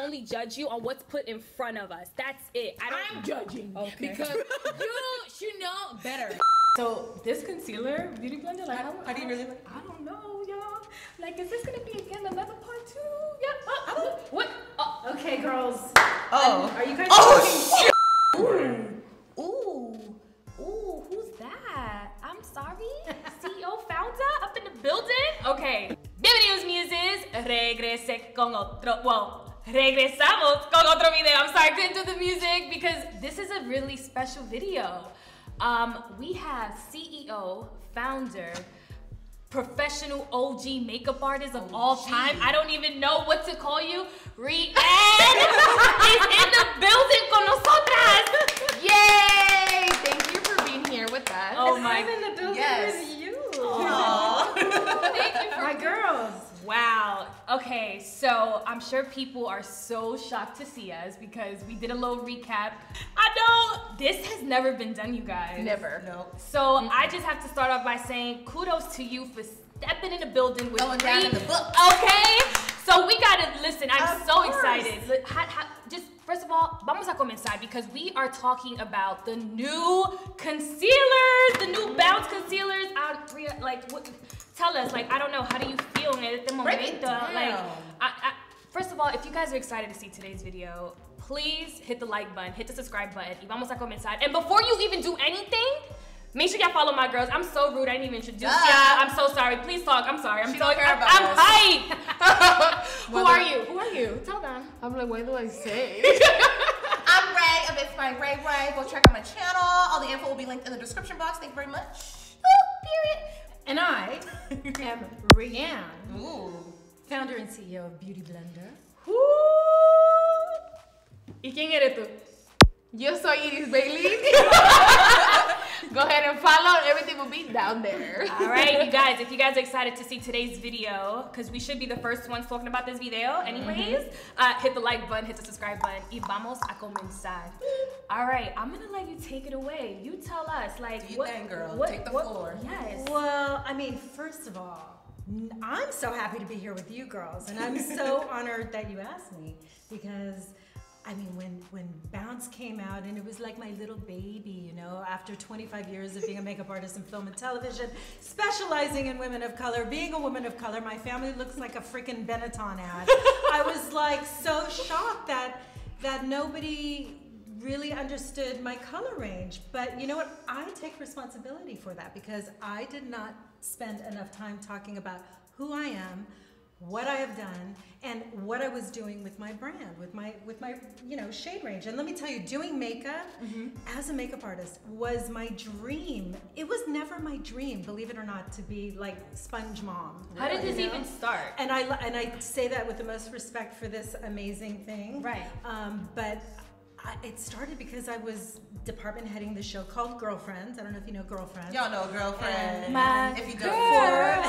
only judge you on what's put in front of us. That's it. I'm judging because you should know better. So this concealer, Beauty Blender, like how do you really like? I don't know, y'all. Like, is this gonna be again another part 2? Yeah. What? Oh, okay, girls. Oh. Are you guys? Oh shit. Ooh, who's that? I'm sorry. CEO founder up in the building? Okay. Bienvenidos Muses. Regresamos con otro video. I'm sorry, I couldn't do the music because this is a really special video. We have CEO, founder, professional OG makeup artist of all time. I don't even know what to call you. Rihanna is in the building con nosotras. Yay! Thank you for being here with us. Oh my. I'm in the building with you. Thank you for my girls. Wow. Okay, so I'm sure people are so shocked to see us because we did a little recap. I know this has never been done, you guys. Never. No. So I just have to start off by saying kudos to you for stepping in the building with Going down in the book. Okay? So we gotta listen. I'm Of so course. excited. Just first of all, vamos a comenzar because we are talking about the new concealers, the new Bounce concealers. Tell us, like, I don't know, how do you feel in it at the moment? Break it down. Like, first of all, if you guys are excited to see today's video, please hit the like button, hit the subscribe button. Y vamos a comenzar. And before you even do anything, make sure y'all follow my girls. I'm so rude, I didn't even introduce y'all. I'm so sorry. Please talk. I'm sorry. I'm hyped. Who are you? Who are you? Tell them. I'm like, what do I say? I'm Raye of It's by Raye. Go check out my channel. All the info will be linked in the description box. Thank you very much. Period. And I am Rihanna, Ooh. founder and CEO of BeautyBlender. ¿Y quién eres tú? Yo soy Iris Bailey. Go ahead and follow. Everything will be down there. All right, you guys, if you guys are excited to see today's video, because we should be the first ones talking about this video anyways, hit the like button, hit the subscribe button, y vamos a comenzar. All right, I'm gonna let you take it away. You tell us, like, Do your thing, girl. Take the floor. Yes. Well, I mean, first of all, I'm so happy to be here with you girls, and I'm so honored that you asked me because, I mean, when Bounce came out, and it was like my little baby, you know, after 25 years of being a makeup artist in film and television, specializing in women of color, being a woman of color, my family looks like a freaking Benetton ad. I was like so shocked that nobody really understood my color range. But you know what? I take responsibility for that because I did not spend enough time talking about who I am, what I have done, and what I was doing with my brand, with my shade range. And let me tell you, doing makeup as a makeup artist was my dream. It was never my dream, believe it or not, to be like Sponge Mom. How did this even start? And I say that with the most respect for this amazing thing. Right. But it started because I was department heading the show called Girlfriends. I don't know if you know Girlfriends. Y'all know Girlfriend. My if you don't.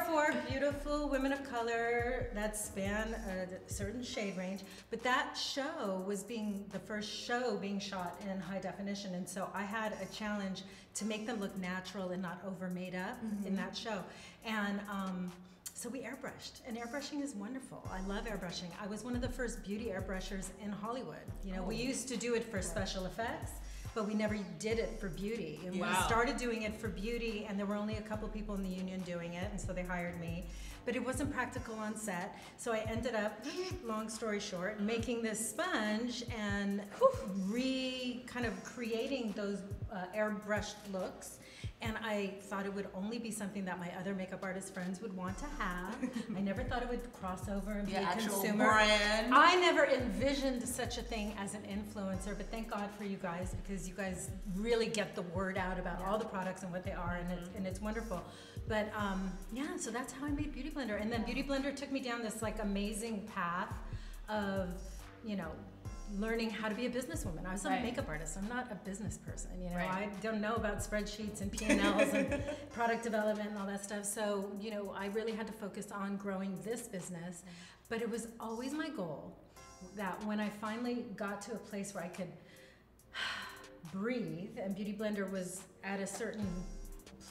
Four beautiful women of color that span a certain shade range. But that show was the first show being shot in high definition. And so I had a challenge to make them look natural and not over made up in that show. And so we airbrushed, and airbrushing is wonderful. I love airbrushing. I was one of the first beauty airbrushers in Hollywood. You know, we used to do it for special effects, but we never did it for beauty. And we started doing it for beauty, and there were only a couple people in the union doing it, and so they hired me. But it wasn't practical on set, so I ended up, long story short, making this sponge and kind of creating those airbrushed looks. And I thought it would only be something that my other makeup artist friends would want to have. I never thought it would cross over and be a consumer. Brand. I never envisioned such a thing as an influencer, but thank God for you guys because you guys really get the word out about all the products and what they are, and it's wonderful. But yeah, so that's how I made BeautyBlender. And then BeautyBlender took me down this like amazing path of, you know, learning how to be a businesswoman. I was a makeup artist. I'm not a business person, you know. I don't know about spreadsheets and P&Ls and product development and all that stuff. So, you know, I really had to focus on growing this business. But it was always my goal that when I finally got to a place where I could breathe, and BeautyBlender was at a certain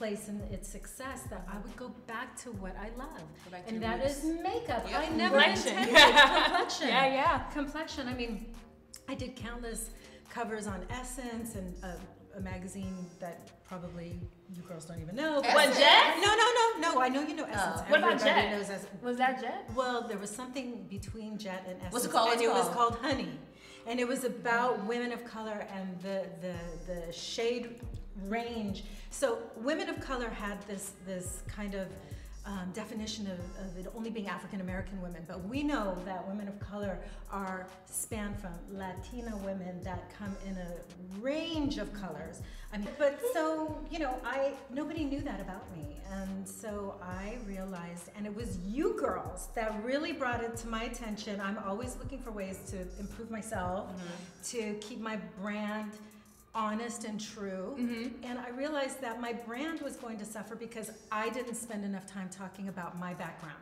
place in its success that I would go back to what I love, back to and your that roots. is makeup. Yep. I never Complexion. intended complexion. Yeah. Complexion. I mean, I did countless covers on Essence and a magazine that probably you girls don't even know. What, Jet? No. I know you know Essence. What about Everybody Jet? knows Essence. Was that Jet? Well, there was something between Jet and Essence. What's it called? And it was called Honey. And it was about women of color and the shade range. So women of color had this kind of definition of it only being African American women, but we know that women of color are spanned from Latina women that come in a range of colors. I mean, but so, you know, nobody knew that about me, and so I realized, and it was you girls that really brought it to my attention. I'm always looking for ways to improve myself, to keep my brand honest and true, and I realized that my brand was going to suffer because I didn't spend enough time talking about my background.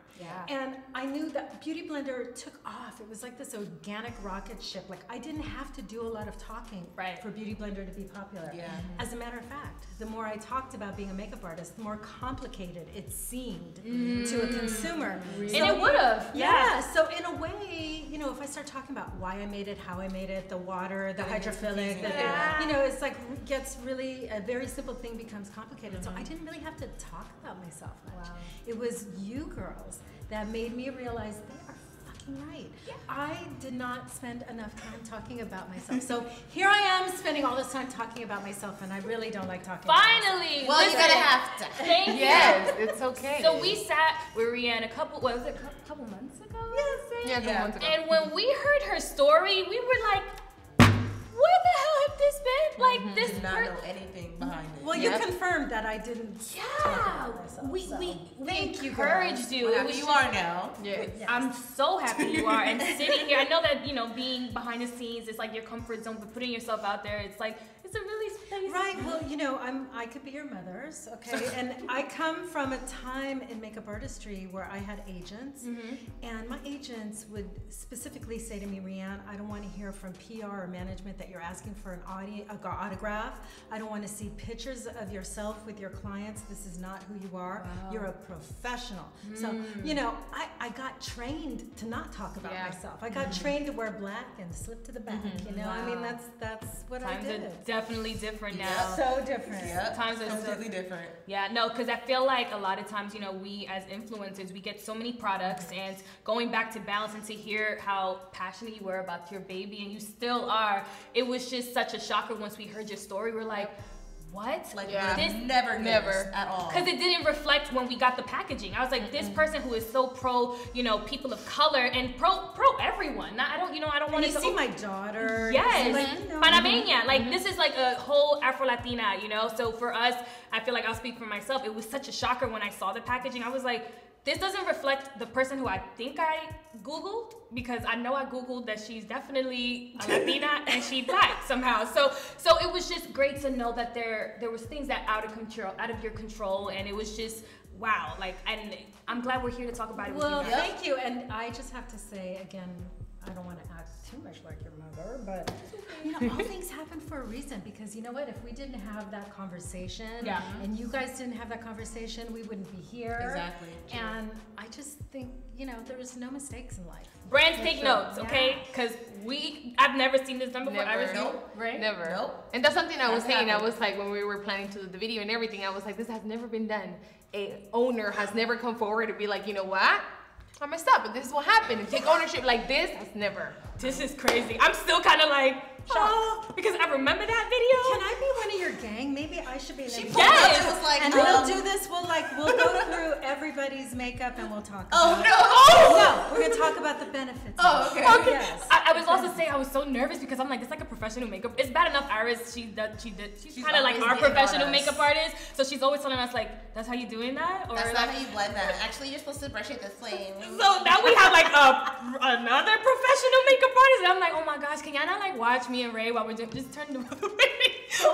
And I knew that BeautyBlender took off. It was like this organic rocket ship. Like, I didn't have to do a lot of talking for BeautyBlender to be popular. As a matter of fact, the more I talked about being a makeup artist, the more complicated it seemed to a consumer. And it would have. So in a way, you know, if I start talking about why I made it, how I made it, the water, the hydrophilic, you know, it's like gets really, a very simple thing becomes complicated. So I didn't really have to talk about myself much. It was you girls that made me realize they are fucking right. I did not spend enough time talking about myself. So here I am spending all this time talking about myself, and I really don't like talking about myself. Well, you're gonna have to. Thank you. Yes, it's okay. So we sat with Rihanna a couple months ago? Yeah, a couple months ago. And when we heard her story, we were like, where the hell have this been? Like, this Did not know anything behind it. Well, you confirmed that I didn't talk about myself. we thank you, encouraged you. Well, you are now. I'm so happy you are. And sitting here, I know that, you know, being behind the scenes, it's like your comfort zone, but putting yourself out there, it's like, it's a really space. Right, well, you know, I could be your mother's, okay? And I come from a time in makeup artistry where I had agents, and my agents would specifically say to me, Rihanna, I don't want to hear from PR or management that you're asking for an autograph. I don't want to see pictures of yourself with your clients. This is not who you are. You're a professional. So, you know, I got trained to not talk about myself. I got trained to wear black and slip to the back, you know? I mean, that's what Times I did. are definitely different now. So different. Times are completely different. Yeah, no, because I feel like a lot of times, you know, we as influencers, we get so many products, and going back to balance and to hear how passionate you were about your baby, and you still are, it was just such a shocker once we heard your story. We're like, what? Like, this never at all. Because it didn't reflect when we got the packaging. I was like, this person who is so pro, you know, people of color and pro everyone. I don't want to see my daughter. Yes, like, you know, Panameña. Like, this is like a whole Afro-Latina, you know? So for us, I feel like I'll speak for myself. It was such a shocker when I saw the packaging. I was like, this doesn't reflect the person who I think I Googled, because I know I Googled that she's definitely a Latina and she's black somehow. So it was just great to know that there was things that out of your control, and it was just wow. Like, and I'm glad we're here to talk about it with you Well, guys. thank you. And I just have to say again, I don't want to act too much like your mother, but you know, all things happen for a reason, because you know what? If we didn't have that conversation, and you guys didn't have that conversation, we wouldn't be here. Exactly. And I just think, you know, there's no mistakes in life. Brands take notes, okay? Because I've never seen this done before. Never. Right? Never. Nope. And that's something I was saying. I was like, when we were planning to do the video and everything, I was like, this has never been done. A owner has never come forward to be like, you know what? I messed up, but this is what happened. And take ownership like this has never. This is crazy. I'm still kind of like shocked because I remember that video. Can I be one of your gang? Maybe I should be an influencer. Yes. It was like, And we'll do this. We'll go through everybody's makeup and we'll talk. Oh about no! No, we're gonna talk about the benefits. Oh, okay. Okay. Yes. I was also saying I was so nervous because I'm like, it's like a professional makeup. It's bad enough Iris, she's kind of like always our getting professional on us. makeup artist. So she's always telling us like, that's how you doing that? Or That's like, not how you blend that. Actually, you're supposed to brush it this way. so now we have like another professional professional makeup artist. And I'm like, oh my gosh, can y'all not like watch me and Raye while we're just turning the video?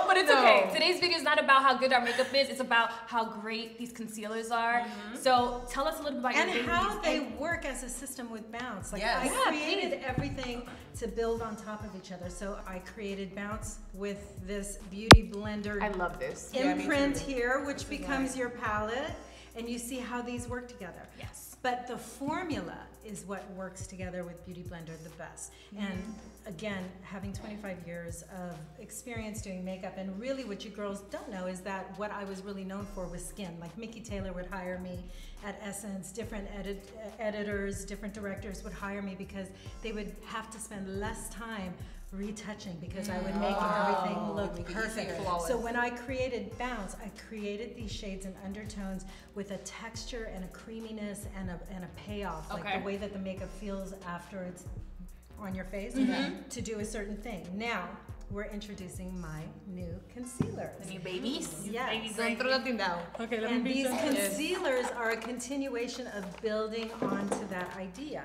But it's okay. Today's video is not about how good our makeup is. It's about how great these concealers are. So tell us a little bit about and your how they work as a system with Bounce. Like I created everything to build on top of each other. So I created Bounce with this BeautyBlender. I love this imprint here, which becomes your palette, and you see how these work together. Yes. But the formula is what works together with BeautyBlender the best. And again, having 25 years of experience doing makeup, and really what you girls don't know is that what I was really known for was skin. Like Mickey Taylor would hire me at Essence, different editors, different directors would hire me because they would have to spend less time retouching because I would make everything look perfect. So when I created Bounce, I created these shades and undertones with a texture and a creaminess and a payoff, like the way that the makeup feels after it's on your face to do a certain thing. Now, we're introducing my new concealers. The new babies? Yes. Okay, And these concealers are a continuation of building onto that idea.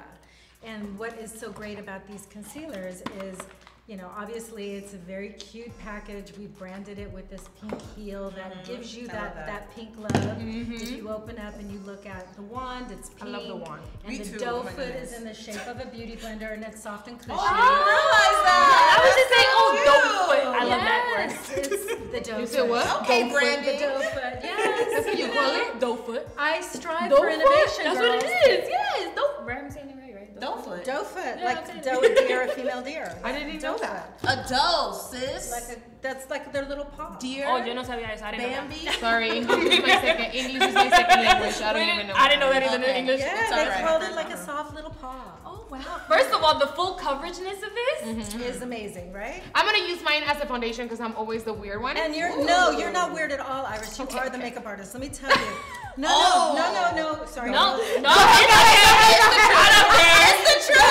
And what is so great about these concealers is, you know, obviously it's a very cute package. We branded it with this pink heel that gives you that pink love. If you open up and you look at the wand, it's pink. I love the wand. And the doe foot is in the shape of a beauty blender, and it's soft and cushy. Oh, I didn't realize that. I was just saying, doe foot. I love that word. It's the doe You foot. said what? Okay, The Brandy. doe foot. Yes. That's what you call it? Doe foot. I strive Doe for foot? innovation, That's girls. what it is. Yes. Doe. I'm saying it right? Doe foot. Doe foot, Yeah, like okay. doe deer, a female deer. I didn't know that. A doe, sis. That's like their little paw. Deer. Oh, yo no sabía eso. I didn't know that. Bambi. Sorry, English is my second language. I don't even know. I didn't know that either in Okay. English. Yeah, It's they alright. called it like a soft little paw. Oh, wow. First of all, the full coverageness of this. Is amazing, right? I'm gonna use mine as a foundation because I'm always the weird one. And you're not weird at all, Iris. You are the makeup artist. Let me tell you. No. Sorry. No. It's the truth.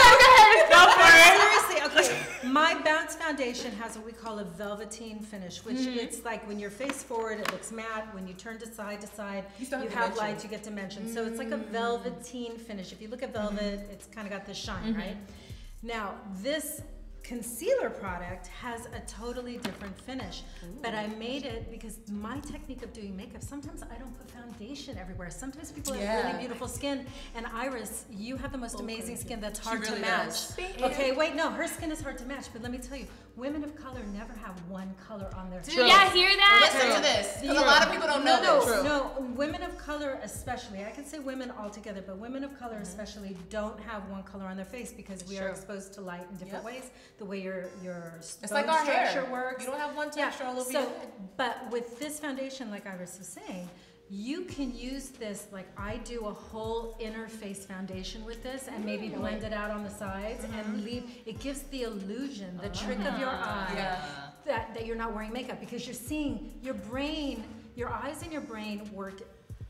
Seriously, okay. My Bounce foundation has what we call a velveteen finish, which it's like when you're face forward, it looks matte. When you turn to side, you have light, you get dimension. So it's like a velveteen finish. If you look at velvet, it's kind of got this shine, right? Now, this concealer product has a totally different finish, but I made it because my technique of doing makeup, sometimes I don't put foundation everywhere. Sometimes people have really beautiful skin, and Iris, you have the most amazing skin that's hard to match. Okay, wait, no, her skin is hard to match, but let me tell you, women of color never have one color on their Do y'all hear that? Listen to this, because a lot of people don't know this. No, women of color especially, I can say women altogether, but women of color especially don't have one color on their face because we are exposed to light in different ways. The way your It's like our structure hair. works. You don't have one texture all over your head. But with this foundation, like Iris was saying, you can use this, like I do a whole inner face foundation with this and maybe blend it out on the sides and leave, it gives the illusion, the trick of your eye that you're not wearing makeup because you're seeing your brain, your eyes and your brain work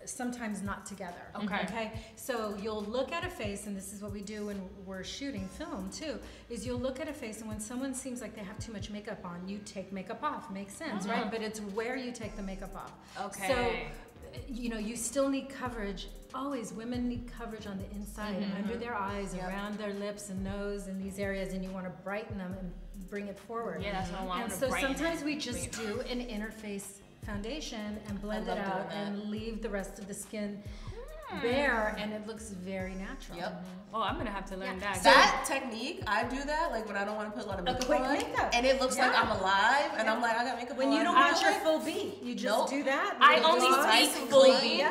sometimes not together. Okay. So you'll look at a face, and this is what we do when we're shooting film too, is you'll look at a face and when someone seems like they have too much makeup on, you take makeup off. Makes sense, right? But it's where you take the makeup off. Okay. So, you know, you still need coverage. Always, women need coverage on the inside, under their eyes, around their lips and nose and these areas, and you want to brighten them and bring it forward. Yeah, that's what I want. And so sometimes we just do an inner face foundation and blend it out and leave the rest of the skin bare, and it looks very natural. Oh, I'm gonna have to learn that. That technique, I do that like when I don't want to put a lot of makeup on, and it looks like I'm alive, and I'm like, I got makeup on. When you don't want your full beat, you just do that. I only speak full beat.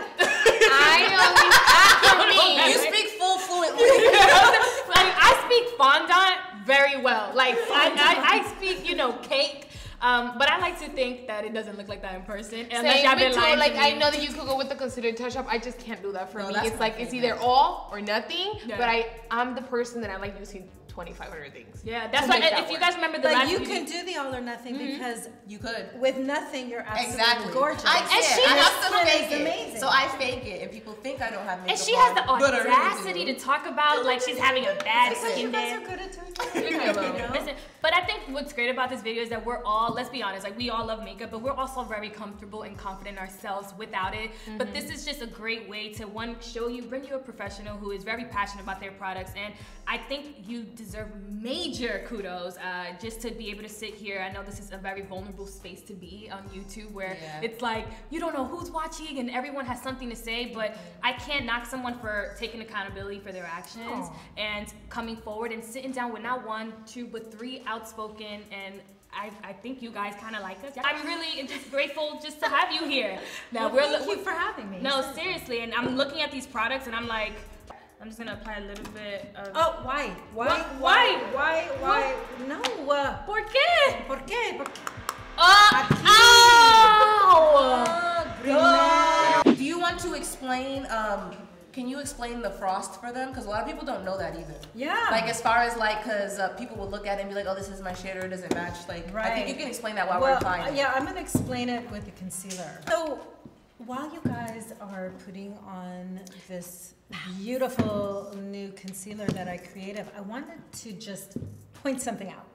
You speak full fluently. I speak fondant very well. Like I speak, you know, cake. But I like to think that it doesn't look like that in person. Unless y'all been lying like to me. I know that you could go with the concealer touch up. I just can't do that for me. It's like it's either all or nothing. Yeah. But I'm the person that I like using 2,500 things. Yeah, that's why. If you guys remember the But last you video, can do the all or nothing because You could. with nothing you're absolutely gorgeous. I she have to skin fake is it. amazing. So I fake it, and people think I don't have makeup and she has the on, but I really audacity do. to talk about like she's having a bad Because skin you guys day. are good at doing it. You know? Listen, but I think what's great about this video is that we're all, let's be honest, like we all love makeup, but we're also very comfortable and confident in ourselves without it. But this is just a great way to, one, show you, bring you a professional who is very passionate about their products. And I think you deserve major kudos just to be able to sit here. I know this is a very vulnerable space to be on YouTube where it's like, you don't know who's watching and everyone has something to say, but I can't knock someone for taking accountability for their actions and coming forward and sitting down with not 1, 2, but 3 outspoken, and I think you guys kind of like us. I'm really just grateful just to have you here. Now, thank you for having me. No, seriously, and I'm looking at these products and I'm like, I'm just gonna apply a little bit of... Oh, why? Why? No. ¿Por qué? ¿Por qué? Do you want to explain, can you explain the frost for them? Because a lot of people don't know that either. Yeah. Like as far as like, because people will look at it and be like, oh, this is my shade or it doesn't match. Like, I think you can explain that while we're applying it. Yeah, I'm gonna explain it with the concealer. So, while you guys are putting on this beautiful new concealer that I created, I wanted to just point something out.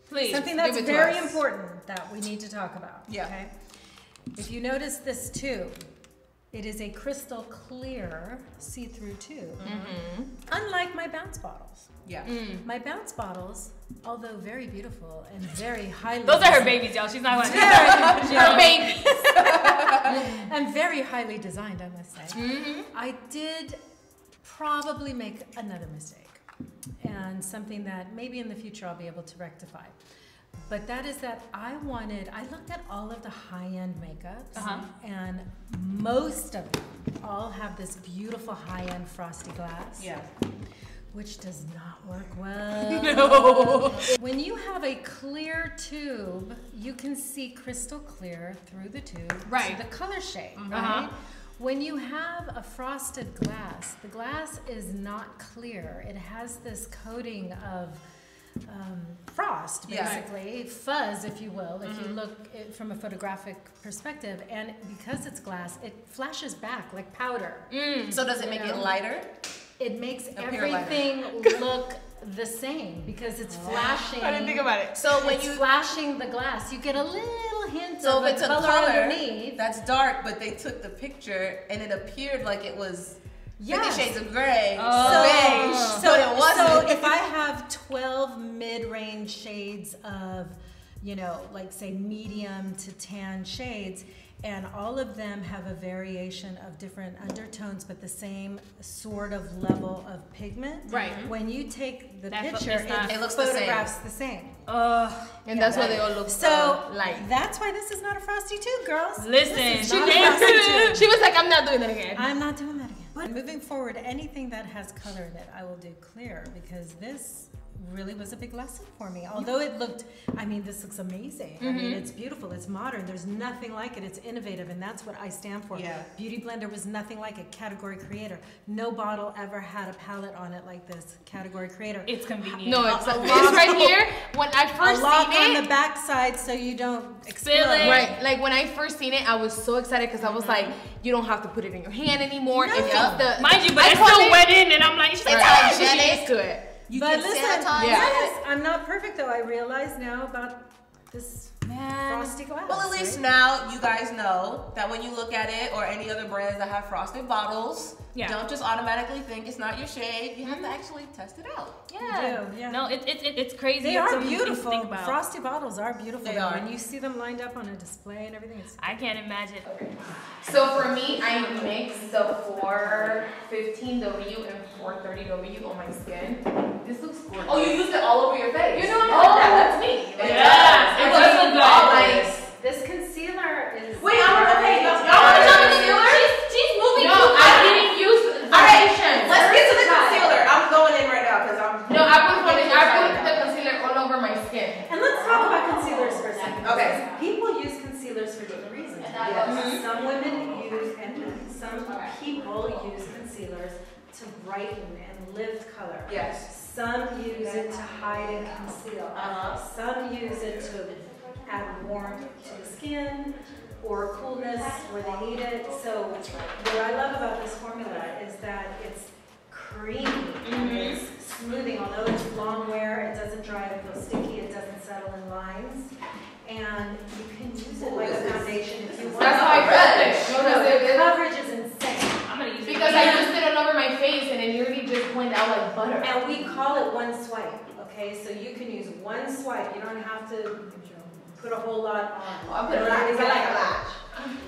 Please. Something that's very important that we need to talk about. Yeah. Okay? If you notice this tube, it is a crystal clear see-through tube. Unlike my bounce bottles. Yeah. My bounce bottles, although very beautiful and very highly... Those are her babies, y'all. She's not going to... Her babies. And very highly designed, I must say. I did probably make another mistake. And something that maybe in the future I'll be able to rectify. But that is that I looked at all of the high-end makeups, and most of them all have this beautiful high-end frosty glass. Yeah. Which does not work well. No. When you have a clear tube, you can see crystal clear through the tube to the color shade, right? When you have a frosted glass, the glass is not clear. It has this coating of frost, basically, fuzz, if you will, if you look from a photographic perspective. And because it's glass, it flashes back like powder. So does it make it lighter? It makes everything look the same because it's flashing. I didn't think about it. So when it's flashing the glass, you get a little hint so of if it's the a color underneath. That's dark, but they took the picture and it appeared like it was 50 Shades of Gray, beige, so it wasn't. So if I have 12 mid-range shades of, you know, like say medium to tan shades, and all of them have a variation of different undertones, but the same sort of level of pigment. Right. When you take the That's picture, it looks photographs the same. And that's why they all look So light. that's why this is not a frosty tube, girls. Listen, She was like, I'm not doing that again. I'm not doing that again. But moving forward, anything that has color in it, I will do clear, because this really was a big lesson for me. Although it looked, I mean, this looks amazing. I mean, it's beautiful, it's modern, there's nothing like it, it's innovative, and that's what I stand for. Yeah. BeautyBlender was nothing like it, category creator. No bottle ever had a palette on it like this, category creator. it's convenient. No, it's like this right here. When I first A lock seen on it, the back side so you don't explode. it. right, like when I first seen it, I was so excited because I was like, you don't have to put it in your hand anymore. No. It fits the, Mind you, but I it's call still it- wet in, and I'm like, she's like, Right, It's she hygienic. used to it. You But can listen, sanitize yes, I'm not perfect though. I realize now about this frosty glass. Well, at least right? now you guys know that when you look at it, or any other brands that have frosted bottles, don't just automatically think it's not your shade. You have to actually test it out. yeah. You do, yeah. No, it's crazy. They It's are something to beautiful. think about. Frosty bottles are beautiful. They though. are. When you see them lined up on a display and everything, it's I can't imagine. So for me, I mixed the 415W and 430W on my skin. This looks gorgeous. Oh, you used it all over your face. You know I'm like that. That's me. Yes, it does look good. this concealer is. Wait, okay. She's moving. No, I didn't use foundation. Let's get to the concealer. I'm going in right now because I'm. No, I put the concealer all over my skin. And let's talk about concealers for a second. Okay. People use concealers for different reasons. Some women use, and some people use concealers to brighten and lift color. Yes. Some use it to hide and conceal. Some use it to add warmth to the skin or coolness where they need it. So what I love about this formula is that it's creamy. It's smoothing. Although it's long wear, it doesn't dry and feel sticky. It doesn't settle in lines. And you can use it like a foundation if you want. That's how I felt it. The coverage is insane. I'm gonna use it. Because I used it all over my face and it literally just went out like butter. And we call it one swipe, okay? So you can use one swipe. You don't have to put a whole lot on. I put a lot. It's like a lot.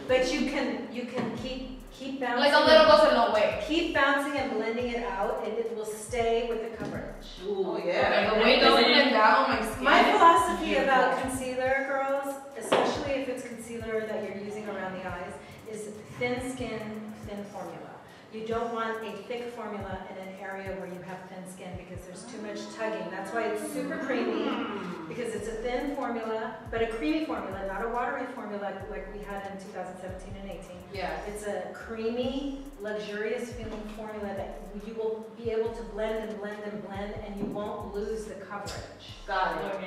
But you can keep bouncing. Like a little goes a long way. Keep bouncing and blending it out, and it will stay with the coverage. Ooh, yeah. Okay, the way it doesn't blend out on my skin. My philosophy about concealer, girls, especially if it's concealer that you're using around the eyes, is thin skin, thin formula. You don't want a thick formula in an area where you have thin skin because there's too much tugging. That's why it's super creamy, because it's a thin formula, but a creamy formula, not a watery formula like we had in 2017 and 18. Yeah. It's a creamy, luxurious feeling formula that you will be able to blend and blend and blend, and you won't lose the coverage. Got it.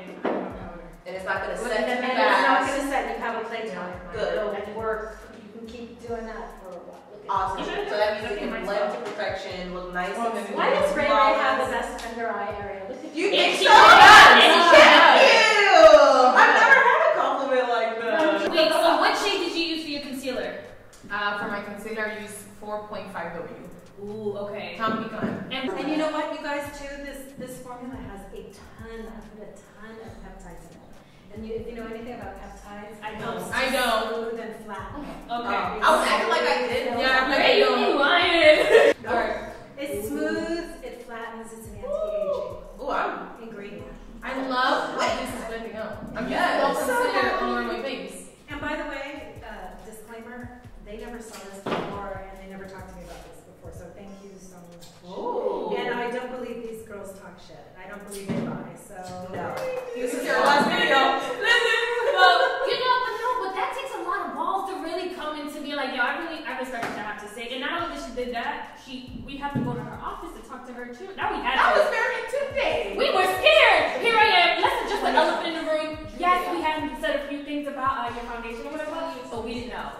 And it's not going to set And too it's not fast. going to set. You have a playtime. Good. It'll work. You can keep doing that for a while. Awesome. So that means it can blend to perfection, look nice and smooth. Why does Raye have the best under eye area? Look at You And think she so? does. And she Thank does. you. I've never had a compliment like that. Wait, so what shade did you use for your concealer? For my concealer, I use 4.5W. Ooh, okay. Tom Pecan. And you know what, you guys, too? This formula has a ton of peptides in it. And if you know anything about peptides, I don't. I don't. smooth and flat. Okay. I was acting like I did. Yeah, I'm like, Hey, you ain't lying. Alright. It's smooth, it flattens, it's an anti-aging Ooh, I'm. ingredient. I love how this is blending out. I'm Yes. just So consider happy. all over my face. And by the way, disclaimer, they never saw this before and they never talked to me about this before, so thank you so much. Ooh. And I don't believe these girls talk shit. I don't believe they lie, so. No. This is your last video. Well, but that takes a lot of balls to really come into me like, yo, I respect what I have to say. And not only that she did that, we have to go to her office to talk to her too. Now we had That to. was very intimidating. We were scared. Here I am. Let's just an elephant in the room. Yes, we had said a few things about your foundation or whatever, but we didn't know.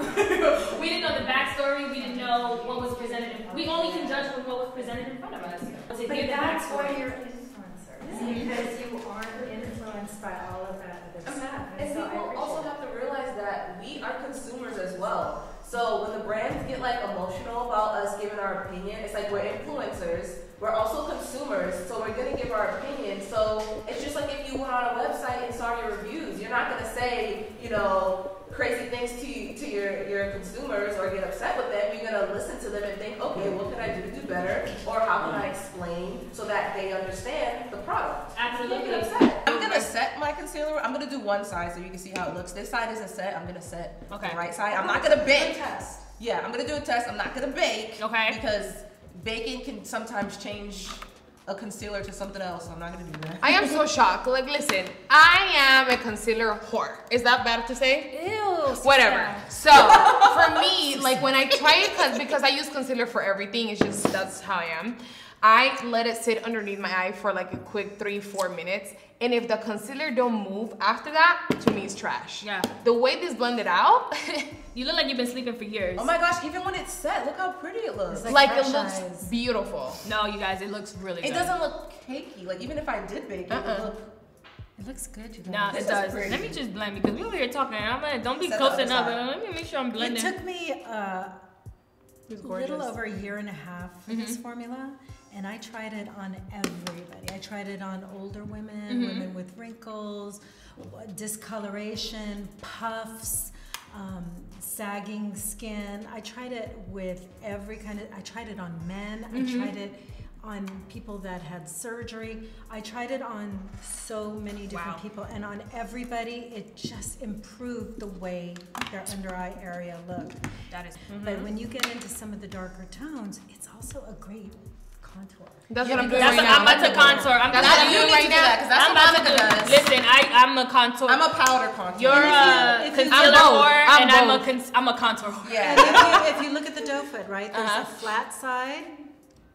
We didn't know the backstory. We didn't know what was presented. We only can judge from what was presented in front of us. But that's why you're influencers, because you aren't influenced by all of that other stuff. And so I people also appreciate have to realize that we are consumers as well. So when the brands get like emotional about us giving our opinion, it's like we're influencers. We're also consumers, so we're gonna give our opinion. So it's just like if you went on a website and saw your reviews, you're not gonna say, you know, crazy things to your consumers or get upset with them. You're gonna listen to them and think, okay, what can I do to do better, or how can I explain so that they understand the product. Absolutely. Get upset. I'm gonna set my concealer. I'm gonna do one side so you can see how it looks. This side isn't set. I'm gonna set the right side. I'm not gonna bake. test. Yeah, I'm gonna do a test. I'm not gonna bake. Okay. Because baking can sometimes change a concealer to something else. So I'm not gonna do that. I am so shocked. Like, listen, I am a concealer whore. Is that bad to say? Ew. Whatever. So for me, like when I try it, because I use concealer for everything, it's just that's how I am. I let it sit underneath my eye for like a quick 3-4 minutes. And if the concealer don't move after that, to me it's trash. Yeah. The way this blended out, You look like you've been sleeping for years. Oh my gosh, even when it's set, look how pretty it looks. It's like it fresh looks eyes. beautiful. No, you guys, it looks really good. It doesn't look cakey. Like even if I did bake, it would look. It looks good, you guys. No, This it is does. pretty. Let me just blend because we over here talking. And I'm like, don't be Set the close other enough. side. Let me make sure I'm It blending. took me a It's little over a year and a half for this formula, and I tried it on everybody. I tried it on older women, women with wrinkles, discoloration, puffs, sagging skin. I tried it with every kind of, I tried it on men. I tried it on people that had surgery. I tried it on so many different people, and on everybody, it just improved the way their under eye area looked. That is. But when you get into some of the darker tones, it's also a great contour. That's what I'm doing That's right what now. I'm about to contour. I'm That's about what I'm to doing right now. Because that's I'm what about to Monica do. does. Listen, I'm a contour. I'm a powder contour. You're a If you- concealer I'm both. whore, I'm and both. I'm a contour whore. Yeah. And if you look at the doe foot, right, there's a flat side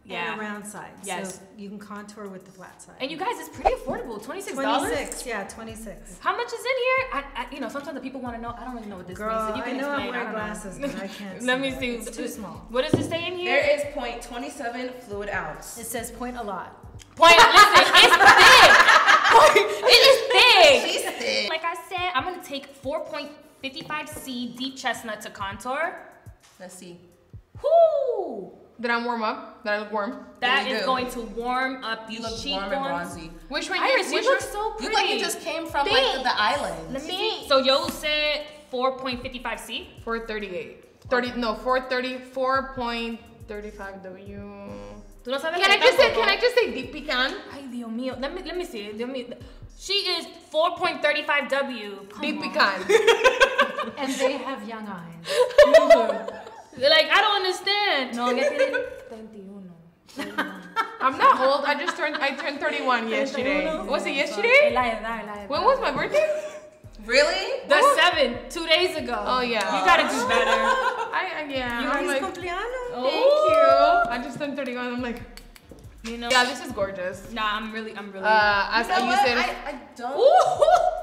Yeah. and a round side. Yes. So you can contour with the flat side. And you guys, it's pretty affordable. $26. 26, yeah, 26. How much is in here? You know, sometimes the people want to know. I don't really know what this Girl, means. So you can I know I'm explain. wearing don't know. glasses, but I can't Let me that. see. It's too small. What does it say in here? There is 0.27 fluid ounce. It says point a lot. Point. Listen, it's thick. It is thick. She's thick. Like I said, I'm gonna take 4.55C deep chestnut to contour. Let's see. Whoo! Did I warm up? Did I look warm? That you is do. going to warm up You these look cheekbones. warm and bronzy. Which one? Iris, you which look one? so You pretty. look like you just came from like the island. Let me see. So Yo said 4.55C. 438. 430. 4.35 W. ¿Tú no sabes Can lo I que just say? tampoco? Can I just say deep pecan? Ay, Dios mío. Let me see. She is 4.35 W. Come Deep on. pecan. And they have young eyes. Like, I don't understand. No, ella tiene 31. I'm not old. I turned 31 yesterday. Was it yesterday? La edad. When was my birthday? Really? The 7, 2 days ago. Oh yeah. You gotta do better. Yeah. I'm Feliz like, cumpleaños. thank you. I just turned 31. I'm like, You know? yeah, this is gorgeous. Nah, I'm really. As You know I what? said, I don't.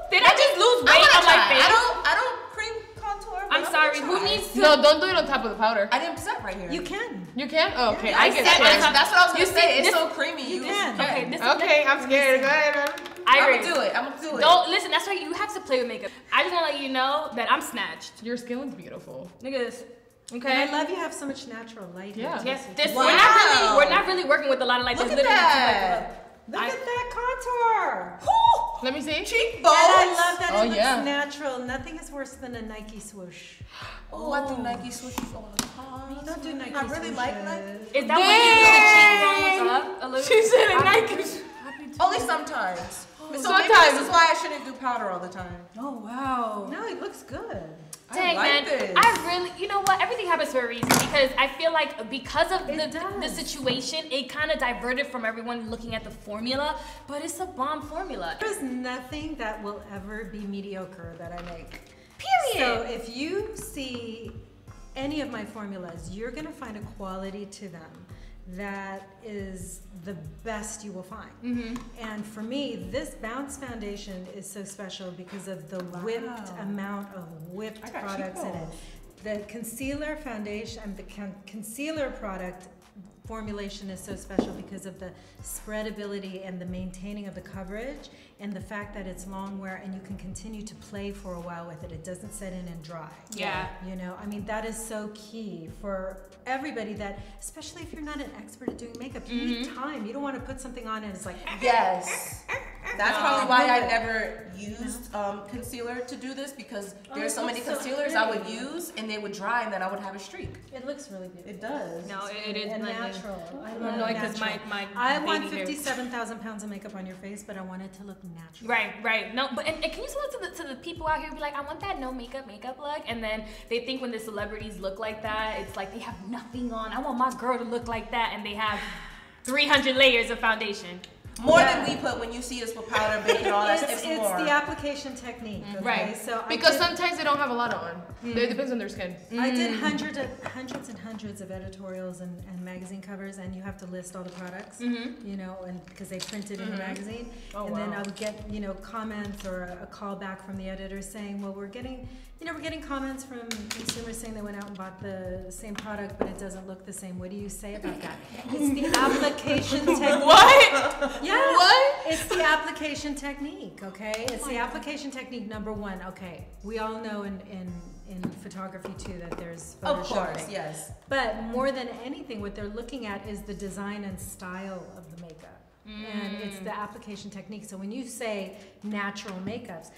Did I just lose I'm weight gonna on my try. face? I don't cream contour. but I'm sorry. gonna Who try. needs to? no, don't do it on top of the powder. I didn't set right here. You can. You can? Oh, okay. Yeah, I get said scared. that's what I was gonna You say. see, It's this- so creamy. You can. Okay, this is Okay, I'm scared. Go ahead. I'm Iris. gonna do it. I'm gonna do it. Don't listen. That's why you have to play with makeup. I just want to let you know that I'm snatched. Your skin looks beautiful. Look at this. And Okay. I love you have so much natural light. here, Yeah. too, Yes. so This. Wow. We're not really working with a lot of light. Look There's at literally that. Look I- at that contour. Let me see. Cheekbones. And I love that Oh, it looks yeah. natural. Nothing is worse than a Nike swoosh. Oh, I do Nike swooshes all the time. Don't do Nike I really like swooshes. Nike. Is that when you do the cheekbones up a little? She said a Nike. Only sometimes. So maybe Sometimes. this is why I shouldn't do powder all the time. Oh wow. No, it looks good. Dang, I like man. this. I really, you know what? Everything happens for a reason because I feel like because of It the does. situation, it kind of diverted from everyone looking at the formula, but it's a bomb formula. There's nothing that will ever be mediocre that I make. Period. So if you see any of my formulas, you're gonna find a quality to them that is the best you will find. And for me, this Bounce foundation is so special because of the whipped amount of whipped I got products in it. cheekbones. The concealer foundation and the concealer product formulation is so special because of the spreadability and the maintaining of the coverage and the fact that it's long wear and you can continue to play for a while with it. It doesn't set in and dry. Yeah. You know, I mean, that is so key for everybody that, especially if you're not an expert at doing makeup, you need time. You don't want to put something on and it's like, Yes. That's probably why I never used concealer to do this because there's so many looks so concealers I would pretty. use and they would dry and then I would have a streak. it looks really beautiful. It does. No, it is And like natural. I I'm love annoyed because natural. my I want baby hair- 57,000 pounds of makeup on your face, but I want it to look natural. Right. No, but and can you say to the people out here be like, I want that no makeup look, and then they think when the celebrities look like that, it's like they have nothing on. I want my girl to look like that, and they have 300 layers of foundation. More than we put when you see us with powder, bake, and all that. It's It's more. the application technique, okay? Right. So Because I did, sometimes they don't have a lot on. It depends on their skin. I did hundreds and hundreds of editorials and magazine covers, and you have to list all the products, you know, and because they print it in the magazine. Oh, and then wow. I would get, you know, comments or a call back from the editor saying, well, we're getting comments from consumers saying they went out and bought the same product, but it doesn't look the same. What do you say about that? It's the application technique. What? Yeah. What? It's the application technique, okay? It's the application technique number one. Okay, we all know in photography too that there's Of photoshopping. course, yes. But more than anything, what they're looking at is the design and style of the makeup. And it's the application technique. So when you say natural makeups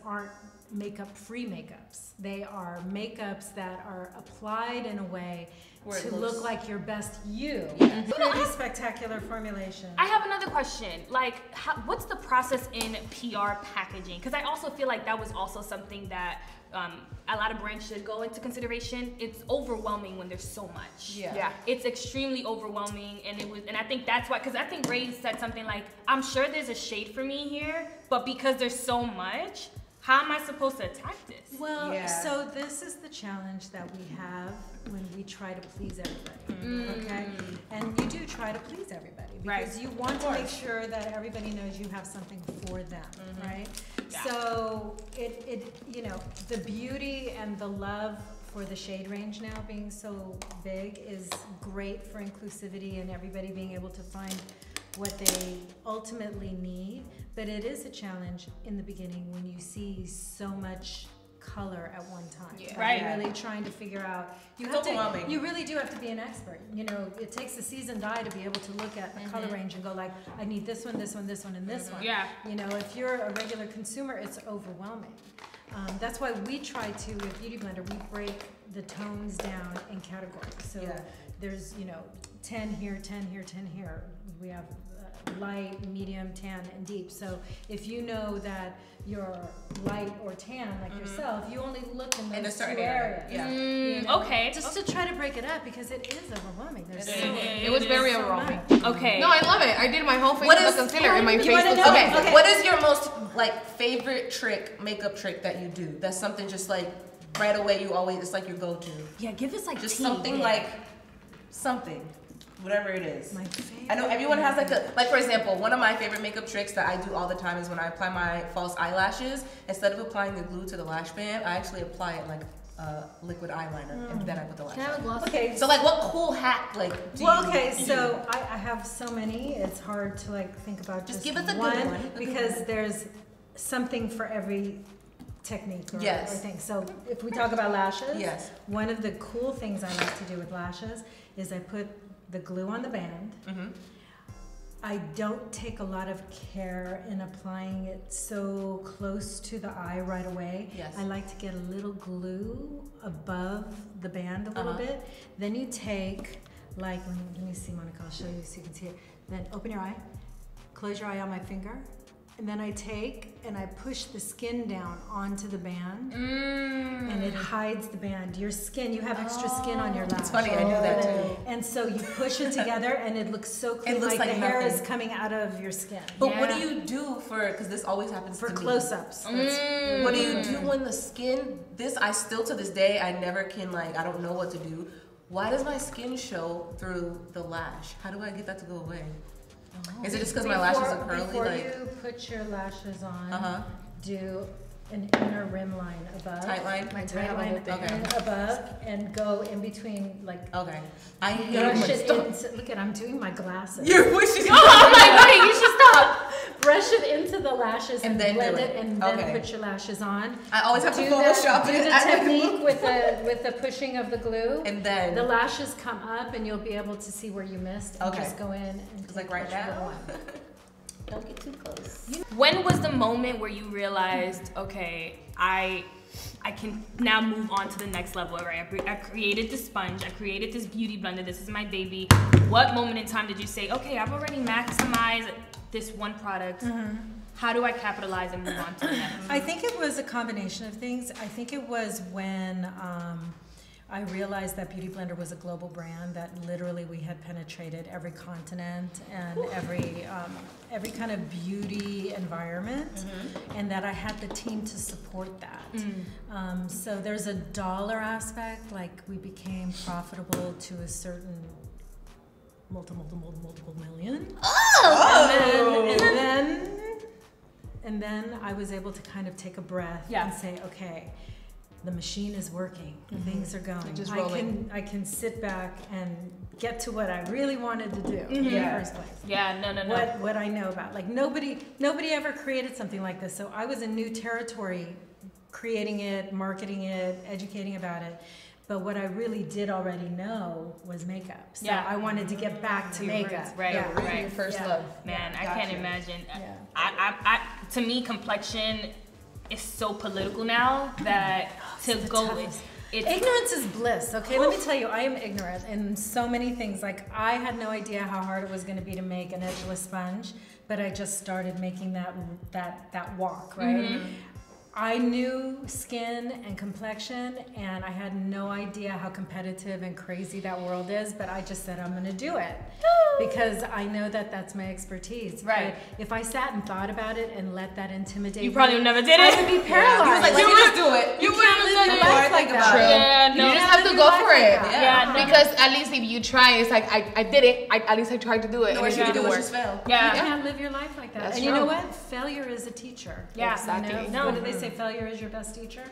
aren't makeup-free makeups. They are makeups that are applied in a way Where it to looks- look like your best you. Pretty spectacular formulation. I have another question. Like, what's the process in PR packaging? Because I also feel like that was also something that a lot of brands should go into consideration. It's overwhelming when there's so much. Yeah. It's extremely overwhelming, and I think that's why. Because I think Raye said something like, "I'm sure there's a shade for me here, but because there's so much, how am I supposed to attack this?" Well, Yeah. so this is the challenge that we have when we try to please everybody, okay? And you do try to please everybody because Right. you want to make sure that everybody knows you have something for them, right? Yeah. So it you know, the beauty and the love for the shade range now being so big is great for inclusivity and everybody being able to find what they ultimately need, but it is a challenge in the beginning when you see so much color at one time. Yeah. Right. You're really trying to figure out. It's overwhelming. You really do have to be an expert. You know, it takes a seasoned eye to be able to look at a color range and go like, I need this one, this one, this one, and this one. Yeah. You know, if you're a regular consumer, it's overwhelming. That's why we try to, with BeautyBlender, we break the tones down in categories. So there's, you know, 10 here, 10 here, 10 here. We have light, medium, tan, and deep. So if you know that you're light or tan, like yourself, you only look in those certain two area. areas. You know? Okay. Just to try to break it up because it is overwhelming. There's It was very so overwhelming. much. Okay. No, I love it. I did my whole face What with is- the concealer and my You face wanna was know? Okay. What is your most like favorite trick, makeup trick that you do? That's something just like right away you always, it's like your go-to. Yeah, give us like Just tea. something like something, whatever it is. My favorite. I know everyone has like for example, one of my favorite makeup tricks that I do all the time is when I apply my false eyelashes, instead of applying the glue to the lash band, I actually apply it like liquid eyeliner and then I put the lash Can I have a on. gloss? Okay. So like what cool hack like do Well, you okay, do? so I have so many. It's hard to like think about Just just give us a good one, one. because there's something for every technique or, Yes. or thing. So if we talk about lashes, Yes. one of the cool things I like to do with lashes is I put the glue on the band. Mhm. I don't take a lot of care in applying it so close to the eye right away. Yes. I like to get a little glue above the band a little bit. Then you take, like, let me see, Monica, I'll show you so you can see it. Then open your eye, close your eye on my finger, and then I take and I push the skin down onto the band, and it hides the band. Your skin, you have extra skin on your lash. It's funny, I do that too. And so you push it together, and it looks so clean, It looks like like the hair nothing. is coming out of your skin. But what do you do for, because this always happens For to me. close-ups. What do you do when the skin, this I still to this day, I never can like, I don't know what to do. Why does my skin show through the lash? How do I get that to go away? Is it just because my lashes are curly? Before Like, you put your lashes on, Uh-huh. do an inner rim line above. tight line? My tight line Okay. and above, and go in between, like, Okay. I hate brush when it stuff. into, look at, I'm doing my glasses. You're pushing. Oh my god, you should stop. Brush it into the lashes And and, then blend do it, it. and then Okay. put your lashes on. I always have to Do Photoshop the it. technique with the pushing of the glue. And then, The lashes come up, and you'll be able to see where you missed, and Okay. just go in and it's like take right what you now. want. Don't get too close. When was the moment where you realized, okay, I can now move on to the next level, right? I created the sponge, I created this beauty blender, this is my baby. What moment in time did you say, okay, I've already maximized this one product. How do I capitalize and move on to the next? I think it was a combination of things. I think it was when I realized that BeautyBlender was a global brand, that literally we had penetrated every continent and every kind of beauty environment, and that I had the team to support that. So there's a dollar aspect, like we became profitable to a certain multiple million. And then I was able to kind of take a breath and say, okay, the machine is working, things are going. Just rolling. I can sit back and get to what I really wanted to do in the first place. Yeah, no. What I know about, like nobody ever created something like this, so I was in new territory, creating it, marketing it, educating about it. But what I really did already know was makeup. So I wanted to get back to makeup. Right, right. Your first Yeah. love. Man, I can't imagine. Yeah. I to me, complexion is so political now that to the go toughest. it's Ignorance is bliss, okay? Let me tell you, I am ignorant in so many things. Like, I had no idea how hard it was going to be to make an edgeless sponge, but I just started making that walk, right? I knew skin and complexion, and I had no idea how competitive and crazy that world is, but I just said, I'm going to do it. Because I know that that's my expertise. Right. But if I sat and thought about it and let that intimidate you probably me, never did I it. would be paralyzed. He was like, let me just do it. You can't wouldn't live have your done life it. like that. Yeah, You no. just have have to to live go your life for like it. that. Yeah, no. Because at least if you try, it's like I did it. At least I tried to do it. No, and what it you didn't do is work. just fail. You Yeah. can't live your life like that. That's and you know true. what? Failure is a teacher. Yeah, exactly. You know, No. what do they say? Failure is your best teacher.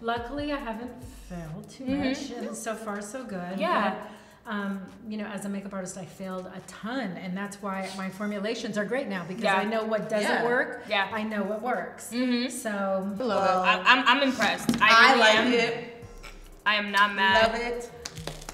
Luckily, I haven't failed too much, and so far so good. Yeah. you know, as a makeup artist, I failed a ton, and that's why my formulations are great now because I know what doesn't work. Yeah, I know what works. So I'm impressed. I really like am. it. I am not mad. Love it.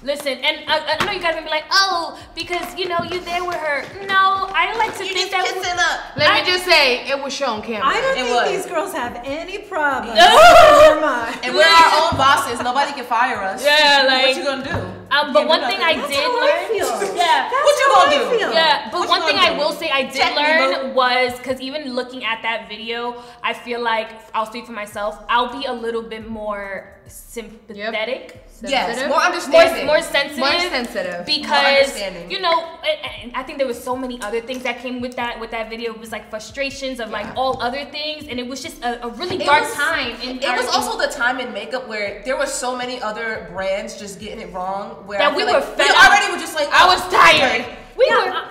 Listen, and I know you guys are gonna be like, oh, because you know you there with her. No, I like to think that. Kissing up. Let me just say, it was shown camera. I don't think these girls have any problem. And we're our own bosses. Nobody can fire us. Yeah, like what you gonna do? But one thing I did learn. Yeah. What you gonna do? Yeah, but one thing I will say I did learn was because even looking at that video, I feel like I'll speak for myself. I'll be a little bit more sympathetic. Yes, more understanding. More sensitive. More sensitive. Because, you know, and I think there was so many other things that came with that video. It was like frustrations of like all other things. And it was just a really dark time. It was also the time in makeup where there were so many other brands just getting it wrong. Where that we were we already were just like, I was tired.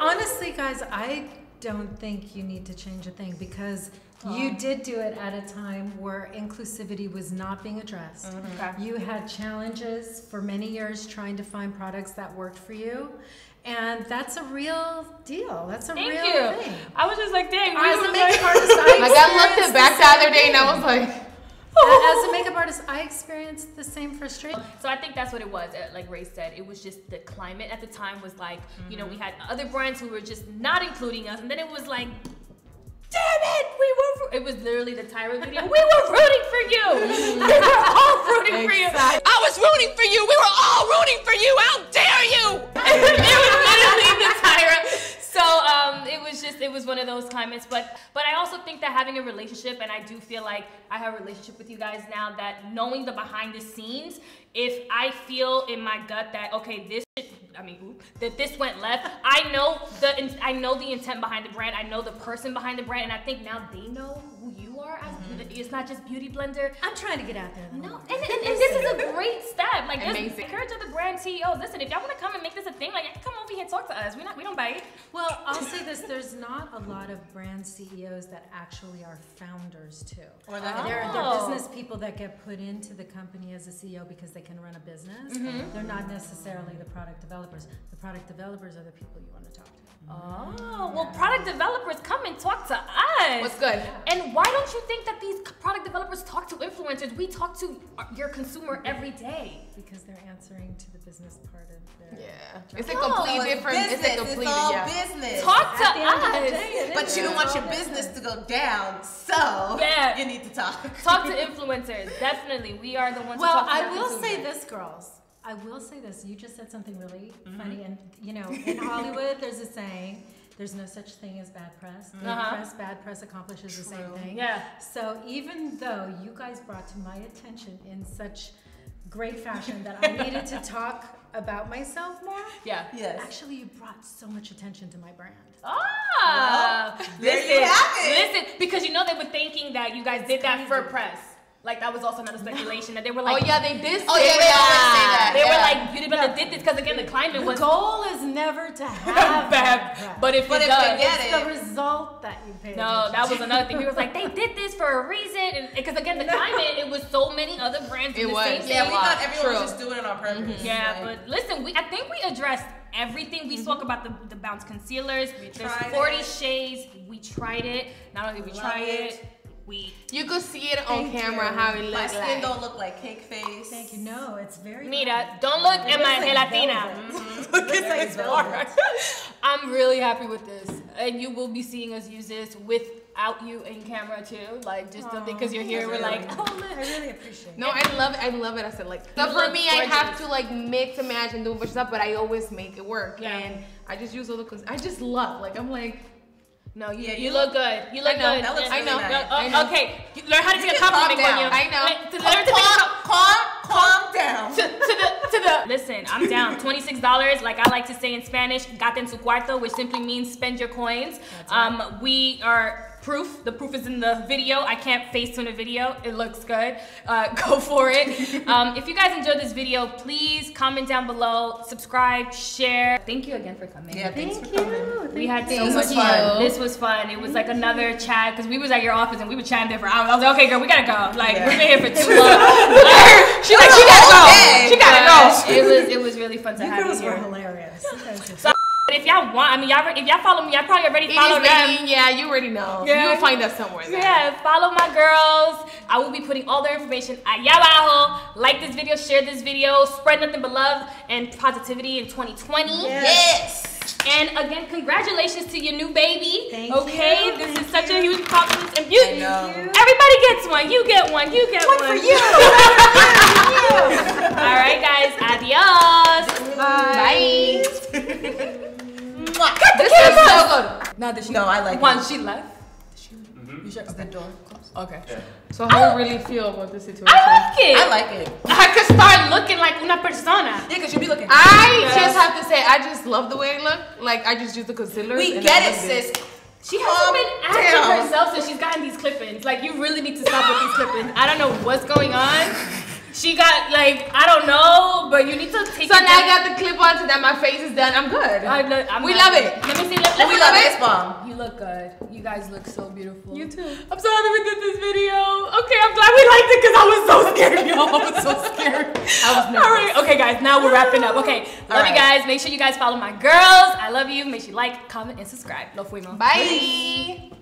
Honestly, guys, I don't think you need to change a thing because you did do it at a time where inclusivity was not being addressed. You had challenges for many years trying to find products that worked for you. And that's a real deal. That's a real thing. I was just like, dang. As a makeup artist, I looked it back the other day and I was like, as a makeup artist, I experienced the same frustration. So I think that's what it was. Like Raye said, it was just the climate at the time was like, you know, we had other brands who were just not including us. And then it was like, damn it, it was literally the Tyra video. We were rooting for you. We were all rooting for you. I was rooting for you. We were all rooting for you. How dare you? It was literally the Tyra. So it was one of those climates. But I also think that having a relationship, and I do feel like I have a relationship with you guys now, that knowing the behind the scenes, if I feel in my gut that okay, that this went left, I know the intent behind the brand, I know the person behind the brand, and I think now they know who you are. It's not just BeautyBlender. I'm trying to get out there. No, and this is a great step. Like, encourage other brand CEOs. Listen, if y'all want to come and make this a thing, like, come over here and talk to us. We don't bite. Well, I'll say this: there's not a lot of brand CEOs that actually are founders too. They're business people that get put into the company as a CEO because they can run a business. They're not necessarily the product developers. The product developers are the people you want to talk to. Oh, well, product developers come and talk to us. What's good? And why don't you think that these product developers talk to influencers? We talk to your consumer every day. Because they're answering to the business part of their job. It's a complete different, it's all business. Talk to us. But you don't want your business to go down, so you need to talk. Talk to influencers, definitely. We are the ones well, to talk to I will say this, girls. I will say this. You just said something really funny. And, you know, in Hollywood, there's a saying, there's no such thing as bad press. Bad press accomplishes the same thing. Yeah. So even though you guys brought to my attention in such great fashion that I needed to talk about myself more, actually you brought so much attention to my brand. Listen, because you know they were thinking that you guys did that for press. Like, that was also another speculation that they were like, oh yeah, they did say they always say that. They were like, BeautyBlender did this because again the climate was. The goal is never to have bad, but if it does, it's the result that you pay. No, that was another thing. He was like, they did this for a reason, and because again the climate, it was so many other brands. It the was. same thing. Yeah, we thought everyone was just doing it on purpose. Yeah, but listen, I think we addressed everything. We spoke about the Bounce concealers. There's 40 shades. We tried it. Not only we tried it. You could see it on camera how it looks like. My skin don't look like cake face. Thank you. No, it's very. Mira, don't look at my gelatina. Look at this. I'm really happy with this, and you will be seeing us use this without you in camera too. Like just because you're here, we're like, oh man, I really appreciate it. No, I love it. I said like, so for me, I have to like mix and match and do a bunch of stuff, but I always make it work. Yeah. And I just use all the. I just love. Like I'm like. No, you look good. You look good. That looks I know. really nice. I know. Okay, learn how to take a compliment when you. I know. Calm down. To the. Listen, I'm down. $26. Like I like to say in Spanish, gata en su cuarto, which simply means spend your coins. Right. We are proof. The proof is in the video. I can't face tune a video. It looks good. Go for it. If you guys enjoyed this video, please comment down below, subscribe, share. Thank you again for coming. Yeah, thanks for coming. We had so much fun. This was fun. It was like another chat because we was at your office and we were chatting there for hours. I was like, okay, girl, we gotta go. Like we've been here for too long. She's like, she gotta go. go. She gotta go. It was really fun to You have girls you were here. hilarious. You guys are So, but if y'all want, I mean, if y'all follow me, y'all probably already follow them. Yeah, you already know. Yeah. You'll find us somewhere there. Yeah, follow my girls. I will be putting all their information allá abajo. Like this video, share this video, spread nothing but love and positivity in 2020. Yes. And again, congratulations to your new baby. Thank okay, you. this is Thank such a you. huge compliment. And you, know. everybody gets one. You get one. You get one. for you. All right, guys. Adios. Bye. Mwah. This is so good. No, did she? No, I like one. it. She left. You shut the door. Okay. So how do you really feel about this situation? I like it. I like it. I could start looking like una persona. Yeah, because you be looking. I just have to say, I just love the way I look. Like, I just use the concealer. We and get I it, love this. sis. She hasn't been acting down. herself since she's gotten these clip-ins. Like, you really need to stop with these clip-ins. I don't know what's going on. She got, like, I don't know, but you need to take So it now I down. got the clip on so that my face is done. I'm good. We love it. Let me see. Let's We love it. It's bomb. You look good. You guys look so beautiful. You too. I'm so happy we did this video. Okay, I'm glad we liked it because I was so scared, y'all. I was so scared. I was nervous. All right. Okay, guys. Now we're wrapping up. Okay. Love you guys. Make sure you guys follow my girls. I love you. Make sure you like, comment, and subscribe. Lo fuimos. Bye.